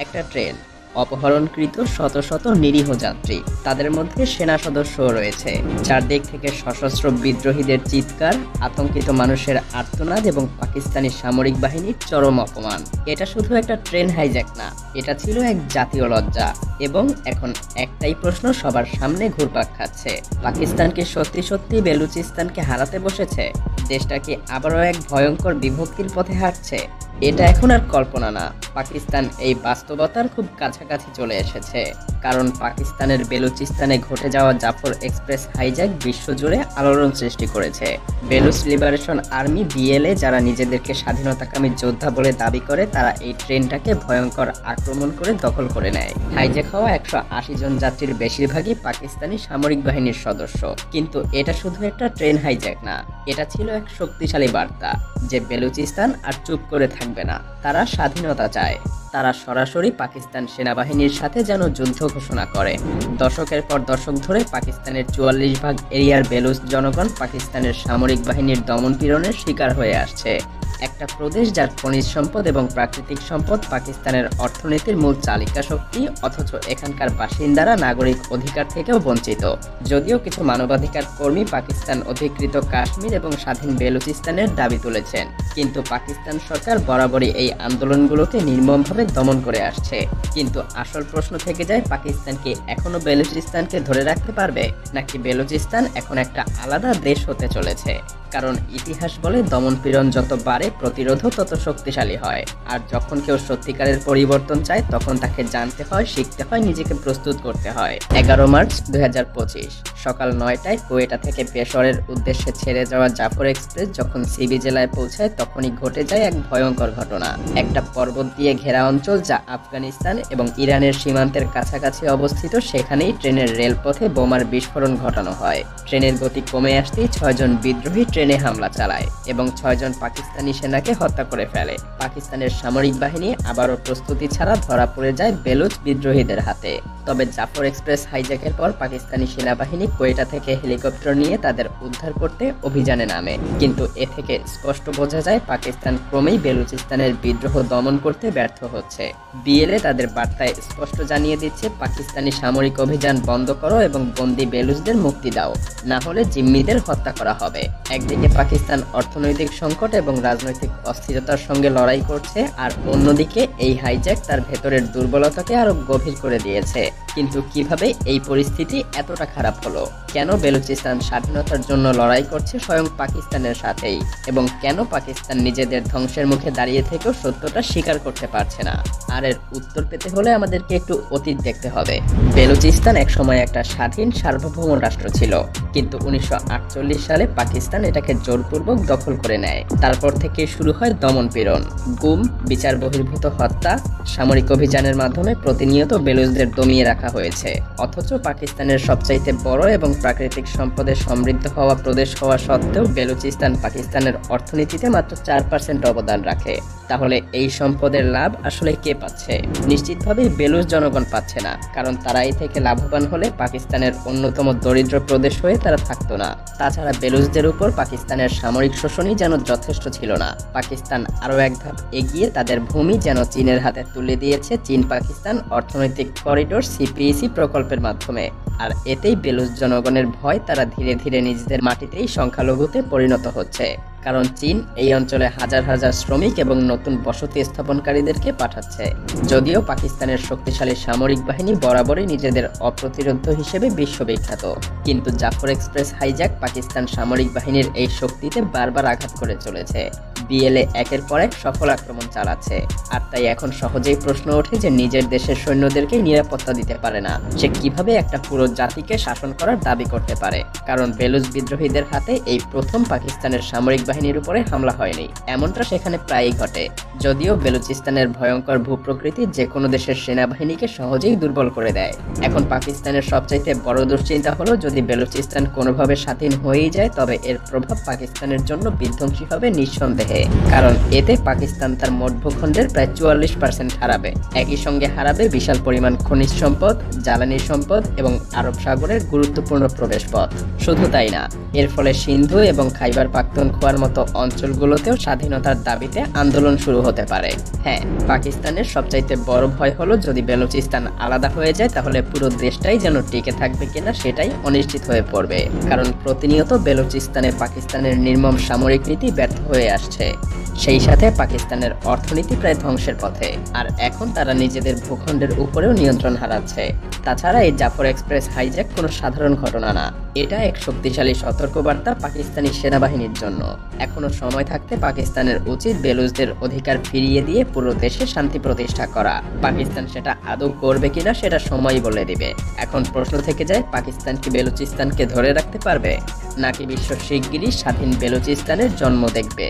একটা ট্রেন, অপহরণকৃত শত শত নিরীহ যাত্রী, তাদের মধ্যে সেনা সদস্যও রয়েছে। চারদিক থেকে সশস্ত্র বিদ্রোহীদের চিৎকার, আতঙ্কিত মানুষের আর্তনাদ এবং পাকিস্তানি সামরিক বাহিনীর চরম অপমান। এটা শুধু একটা ট্রেন হাইজ্যাক না, এটা ছিল এক জাতীয় লজ্জা। এবং এখন একটাই প্রশ্ন সবার সামনে ঘুরপাক খাচ্ছে, পাকিস্তান কি সত্যি সত্যি বেলুচিস্তানকে হারাতে বসেছে? দেশটা কি আবারও এক ভয়ঙ্কর বিভক্তির পথে হাঁটছে? এটা এখন আর কল্পনা না, পাকিস্তান এই বাস্তবতার খুব কাছাকাছি চলে এসেছে। কারণ পাকিস্তানের বেলুচিস্তানে ঘটে যাওয়া জাফর এক্সপ্রেস হাইজ্যাক বিশ্বজুড়ে আলোড়ন সৃষ্টি করেছে। বেলুচ লিবারেশন আর্মি বিএলএ, যারা নিজেদেরকে স্বাধীনতাকামী যোদ্ধা বলে দাবি করে, তারা এই ট্রেনটাকে ভয়ঙ্কর আক্রমণ করে দখল করে নেয়। হাইজ্যাক হওয়া 180 জন যাত্রীর বেশিরভাগই পাকিস্তানি সামরিক বাহিনীর সদস্য। কিন্তু এটা শুধু একটা ট্রেন হাইজ্যাক না, এটা ছিল এক শক্তিশালী বার্তা যে বেলুচিস্তান আর চুপ করে থাকবে না, তারা স্বাধীনতা চায়। তারা সরাসরি পাকিস্তান সেনাবাহিনীর সাথে যেন যুদ্ধ ঘোষণা করে। দশকের পর দশক ধরে পাকিস্তানের 44 ভাগ এরিয়ার বেলুচ জনগণ পাকিস্তানের সামরিক বাহিনীর দমনপীড়নের শিকার হয়ে আসছে। একটা প্রদেশ যার খনিজ সম্পদ এবং প্রাকৃতিক সম্পদ পাকিস্তানের অর্থনীতির মূল চালিকা শক্তি, অথচ এখানকার বাসিন্দারা নাগরিক অধিকার থেকেও বঞ্চিত। যদিও কিছু মানবাধিকার কর্মী পাকিস্তান অধিকৃত কাশ্মীর এবং স্বাধীন বেলুচিস্তানের দাবি তুলেছেন, কিন্তু পাকিস্তান সরকার বরাবরই এই আন্দোলনগুলোকে নির্মমভাবে দমন করে আসছে। কিন্তু আসল প্রশ্ন থেকে যায়, পাকিস্তান কি এখনো বেলুচিস্তানকে ধরে রাখতে পারবে, নাকি বেলুচিস্তান এখন একটা আলাদা দেশ হতে চলেছে? কারণ ইতিহাস বলে, দমনপীড়ন যত বাড়ে, প্রতিরোধও তত শক্তিশালী হয়। আর যখন কেউ সত্যিকারের পরিবর্তন চায়, তখন তাকে জানতে হয়, শিখতে হয়, নিজেকে প্রস্তুত করতে হয়। 11 মার্চ 2025 সকাল 9টায় কোয়েটা থেকে পেশোয়ারের উদ্দেশ্যে ছেড়ে যাওয়া জাফর এক্সপ্রেস যখন সিবি জেলায় পৌঁছায়, তখনই ঘটে যায় এক ভয়ঙ্কর ঘটনা। একটা পর্বত দিয়ে ঘেরা অঞ্চল, যা আফগানিস্তান এবং ইরানের সীমান্তের কাছাকাছি অবস্থিত, সেখানেই ট্রেনের রেলপথে বোমার বিস্ফোরণ ঘটানো হয়। ট্রেনের গতি কমে আসতেই 6 জন বিদ্রোহী ট্রেনে হামলা চালায় এবং 6 জন পাকিস্তানি সেনাকে হত্যা করে ফেলে। পাকিস্তানের সামরিক বাহিনী আবারও প্রস্তুতি ছাড়া ধরা পড়ে যায় বেলুচ বিদ্রোহীদের হাতে। তবে জাফর এক্সপ্রেস হাইজ্যাকের পর পাকিস্তানি সেনাবাহিনী কোয়েটা থেকে হেলিকপ্টার নিয়ে তাদের উদ্ধার করতে অভিযানে নামে। কিন্তু এ থেকে স্পষ্ট বোঝা যায়, পাকিস্তান ক্রমেই বেলুচিস্তানের বিদ্রোহ দমন করতে ব্যর্থ হচ্ছে। বিএলএ তাদের বার্তায় স্পষ্ট জানিয়ে দিচ্ছে, পাকিস্তানি সামরিক অভিযান বন্ধ করো এবং বন্দী বেলুচদের মুক্তি দাও, না হলে জিম্মিদের হত্যা করা হবে। একদিকে পাকিস্তান অর্থনৈতিক সংকট এবং রাজনৈতিক অস্থিরতার সঙ্গে লড়াই করছে, আর অন্যদিকে এই হাইজ্যাক তার ভেতরের দুর্বলতাকে আরো গভীর করে দিয়েছে। কিন্তু কিভাবে এই পরিস্থিতি এতটা খারাপ হলো? কেন বেলুচিস্তান স্বাধীনতার জন্য লড়াই করছে স্বয়ং পাকিস্তানের সাথেই? এবং কেন পাকিস্তান নিজেদের ধ্বংসের মুখে দাঁড়িয়ে থেকেও সত্যটা স্বীকার করতে পারছে না? আর এর উত্তর পেতে হলে আমাদেরকে একটু অতীত দেখতে হবে। বেলুচিস্তান একসময় একটা স্বাধীন সার্বভৌম রাষ্ট্র ছিল, কিন্তু 1948 সালে পাকিস্তান এটাকে জোরপূর্বক দখল করে নেয়। তারপর থেকে শুরু হয় দমনপীড়ন, গুম, বিচার বহির্ভূত হত্যা। সামরিক অভিযানের মাধ্যমে প্রতিনিয়ত বেলুচদের দমিয়ে রাখা হয়েছে। অথচ পাকিস্তানের সবচাইতে বড় এবং প্রাকৃতিক সম্পদে সমৃদ্ধ হওয়া প্রদেশ হওয়া সত্ত্বেও বেলুচিস্তান পাকিস্তানের অর্থনীতিতে মাত্র 4% অবদান রাখে। তাহলে এই সম্পদের লাভ আসলে কে পাচ্ছে? নিশ্চিতভাবেই বেলুচ জনগণ পাচ্ছে না, কারণ তারা এই থেকে লাভবান হলে পাকিস্তানের অন্যতম দরিদ্র প্রদেশ হয়ে তারা থাকতো না। তাছাড়া বেলুচদের উপর পাকিস্তানের সামরিক শোষণই যেন যথেষ্ট ছিল না। পাকিস্তান আরও এক ধাপ এগিয়ে তাদের ভূমি যেন চীনের হাতে তুলে দিয়েছে চীন পাকিস্তান অর্থনৈতিক করিডোর সিপিইসি প্রকল্পের মাধ্যমে। আর এতেই বেলুচ জনগণের ভয়, তারা ধীরে ধীরে নিজেদের মাটিতেই সংখ্যালঘুতে পরিণত হচ্ছে। কারণ চীন এই অঞ্চলে হাজার হাজার শ্রমিক এবং নতুন বসতি স্থাপনকারীদেরকে পাঠাচ্ছে। যদিও পাকিস্তানের শক্তিশালী সামরিক বাহিনী বরাবরই নিজেদের অপ্রতিরোধ্য হিসেবে বিশ্ববিখ্যাত, কিন্তু জাফর এক্সপ্রেস হাইজ্যাক পাকিস্তান সামরিক বাহিনীর এই শক্তিতে বারবার আঘাত করে চলেছে। বিএলএ একের পর এক সফল আক্রমণ চালাচ্ছে। আর তাই এখন সহজেই প্রশ্ন ওঠে যে নিজের দেশের সৈন্যদেরকে নিরাপত্তা দিতে পারে না, সে কিভাবে একটা পুরো জাতিকে শাসন করার দাবি করতে পারে? কারণ বেলুচ বিদ্রোহীদের হাতে এই প্রথম পাকিস্তানের সামরিক বাহিনীর উপরে হামলা হয়নি, এমনটা সেখানে প্রায়ই ঘটে। যদিও বেলুচিস্তানের ভয়ঙ্কর ভূপ্রকৃতি যে কোনো দেশের সেনাবাহিনীকে সহজেই দুর্বল করে দেয়। এখন পাকিস্তানের সবচাইতে বড় দুশ্চিন্তা হলো, যদি বেলুচিস্তান কোনোভাবে স্বাধীন হয়েই যায়, তবে এর প্রভাব পাকিস্তানের জন্য বিধ্বংসী হবে নিঃসন্দেহে। কারণ এতে পাকিস্তান তার মোট ভূখণ্ডের প্রায় 44% হারাবে। একই সঙ্গে হারাবে বিশাল পরিমাণ খনিজ সম্পদ, জ্বালানি সম্পদ এবং আরব সাগরের গুরুত্বপূর্ণ প্রবেশপথ। শুধু তাই না, এর ফলে সিন্ধু এবং খাইবার পাখতুনখোয়ার মতো অঞ্চলগুলোতেও স্বাধীনতার দাবিতে আন্দোলন শুরু হতে পারে। হ্যাঁ, পাকিস্তানের সবচাইতে বড় ভয় হলো যদি বেলুচিস্তান আলাদা হয়ে যায় তাহলে পুরো দেশটাই যেন টিকে থাকবে কিনা সেটাই অনিশ্চিত হয়ে পড়বে। কারণ প্রতিনিয়ত বেলুচিস্তানে পাকিস্তানের নির্মম সামরিক নীতি ব্যর্থ হয়ে আসছে। সেই সাথে পাকিস্তানের অর্থনীতি প্রায় ধ্বংসের পথে, আর এখন তারা নিজেদের ভূখণ্ডের উপরেও নিয়ন্ত্রণ হারাচ্ছে। তাছাড়া এই জাফর এক্সপ্রেস হাইজ্যাক কোনো সাধারণ ঘটনা না, এটা এক শক্তিশালী সতর্কবার্তা পাকিস্তানি সেনাবাহিনীর জন্য। এখনো সময় থাকতে পাকিস্তানের উচিত বেলুচদের অধিকার ফিরিয়ে দিয়ে পুরো দেশে শান্তি প্রতিষ্ঠা করা। পাকিস্তান সেটা আদৌ করবে কিনা সেটা সময়ই বলে দিবে। এখন প্রশ্ন থেকে যায়, পাকিস্তান কি বেলুচিস্তানকে ধরে রাখতে পারবে, নাকি বিশ্ব শিগগিরই স্বাধীন বেলুচিস্তানের জন্ম দেখবে?